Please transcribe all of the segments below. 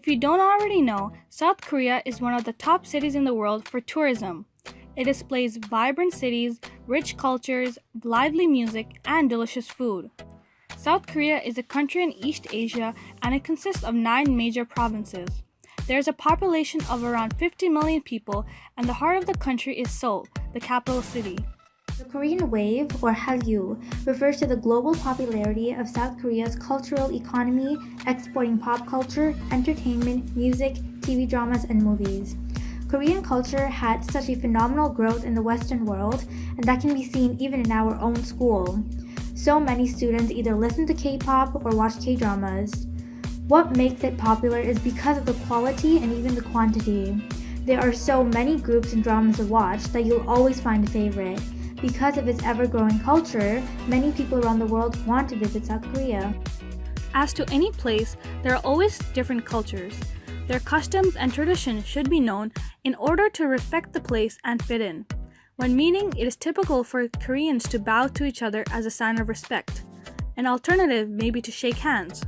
If you don't already know, South Korea is one of the top cities in the world for tourism. It displays vibrant cities, rich cultures, lively music, and delicious food. South Korea is a country in East Asia and it consists of 9 major provinces. There is a population of around 50 million people, and the heart of the country is Seoul, the capital city. The Korean Wave, or Hallyu, refers to the global popularity of South Korea's cultural economy, exporting pop culture, entertainment, music, TV dramas, and movies. Korean culture had such a phenomenal growth in the Western world, and that can be seen even in our own school. So many students either listen to K-pop or watch K-dramas. What makes it popular is because of the quality and even the quantity. There are so many groups and dramas to watch that you'll always find a favorite. Because of its ever-growing culture, many people around the world want to visit South Korea. As to any place, there are always different cultures. Their customs and traditions should be known in order to respect the place and fit in. When meeting, it is typical for Koreans to bow to each other as a sign of respect. An alternative may be to shake hands.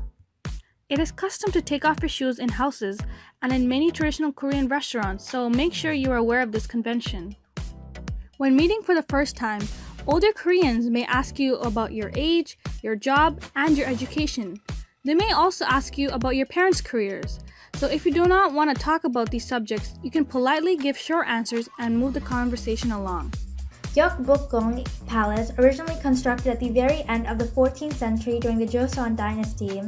It is custom to take off your shoes in houses and in many traditional Korean restaurants, so make sure you are aware of this convention. When meeting for the first time, older Koreans may ask you about your age, your job, and your education. They may also ask you about your parents' careers. So if you do not want to talk about these subjects, you can politely give short answers and move the conversation along. Gyeokbokgung Palace, originally constructed at the very end of the 14th century during the Joseon dynasty.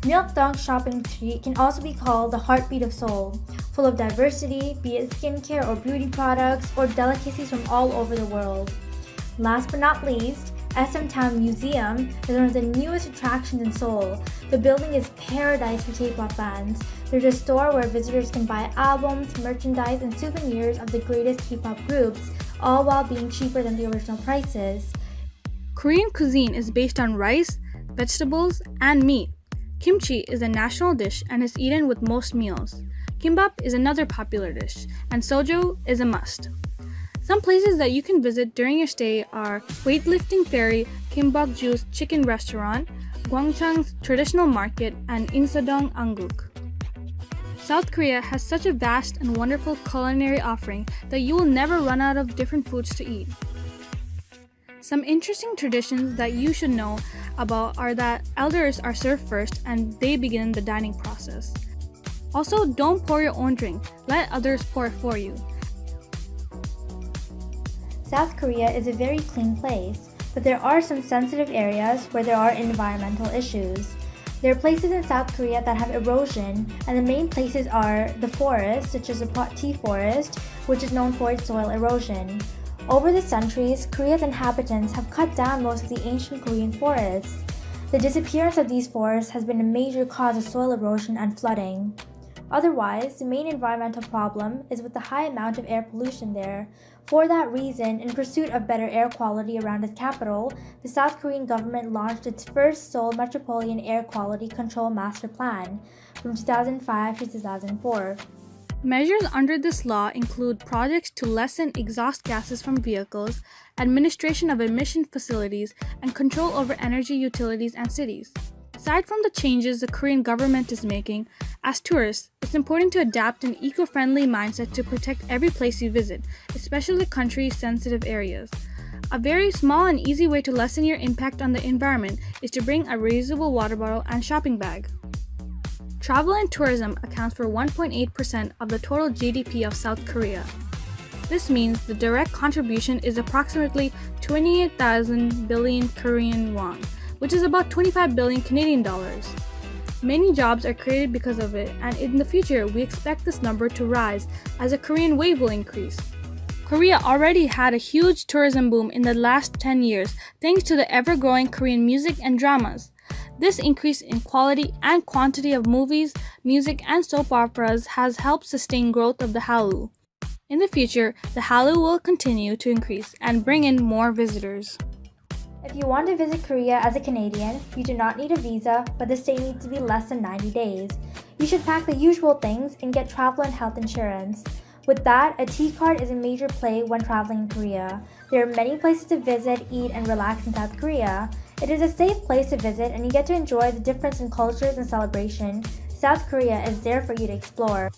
Myeokdong Shopping Street can also be called the heartbeat of Seoul, full of diversity, be it skincare or beauty products or delicacies from all over the world. Last but not least, SM Town Museum is one of the newest attractions in Seoul. The building is paradise for K-pop fans. There's a store where visitors can buy albums, merchandise, and souvenirs of the greatest K-pop groups, all while being cheaper than the original prices. Korean cuisine is based on rice, vegetables, and meat. Kimchi is a national dish and is eaten with most meals. Kimbap is another popular dish, and soju is a must. Some places that you can visit during your stay are Weightlifting Ferry, Kimbokju's Chicken Restaurant, Gwangchang's Traditional Market, and Insadong Anguk. South Korea has such a vast and wonderful culinary offering that you will never run out of different foods to eat. Some interesting traditions that you should know about are that elders are served first and they begin the dining process. Also, don't pour your own drink, let others pour it for you. South Korea is a very clean place, but there are some sensitive areas where there are environmental issues. There are places in South Korea that have erosion, and the main places are the forests, such as the Poti Forest, which is known for its soil erosion. Over the centuries, Korea's inhabitants have cut down most of the ancient Korean forests. The disappearance of these forests has been a major cause of soil erosion and flooding. Otherwise, the main environmental problem is with the high amount of air pollution there. For that reason, in pursuit of better air quality around its capital, the South Korean government launched its first Seoul Metropolitan Air Quality Control Master Plan from 2005 to 2004. Measures under this law include projects to lessen exhaust gases from vehicles, administration of emission facilities, and control over energy utilities and cities. Aside from the changes the Korean government is making, as tourists, it's important to adapt an eco-friendly mindset to protect every place you visit, especially country-sensitive areas. A very small and easy way to lessen your impact on the environment is to bring a reusable water bottle and shopping bag. Travel and tourism accounts for 1.8% of the total GDP of South Korea. This means the direct contribution is approximately 28,000 billion Korean won, which is about 25 billion Canadian dollars. Many jobs are created because of it, and in the future, we expect this number to rise as a Korean wave will increase. Korea already had a huge tourism boom in the last 10 years thanks to the ever-growing Korean music and dramas. This increase in quality and quantity of movies, music, and soap operas has helped sustain growth of the Hallyu. In the future, the Hallyu will continue to increase and bring in more visitors. If you want to visit Korea as a Canadian, you do not need a visa, but the stay needs to be less than 90 days. You should pack the usual things and get travel and health insurance. With that, a T-card is a major play when traveling in Korea. There are many places to visit, eat, and relax in South Korea. It is a safe place to visit and you get to enjoy the difference in cultures and celebration. South Korea is there for you to explore.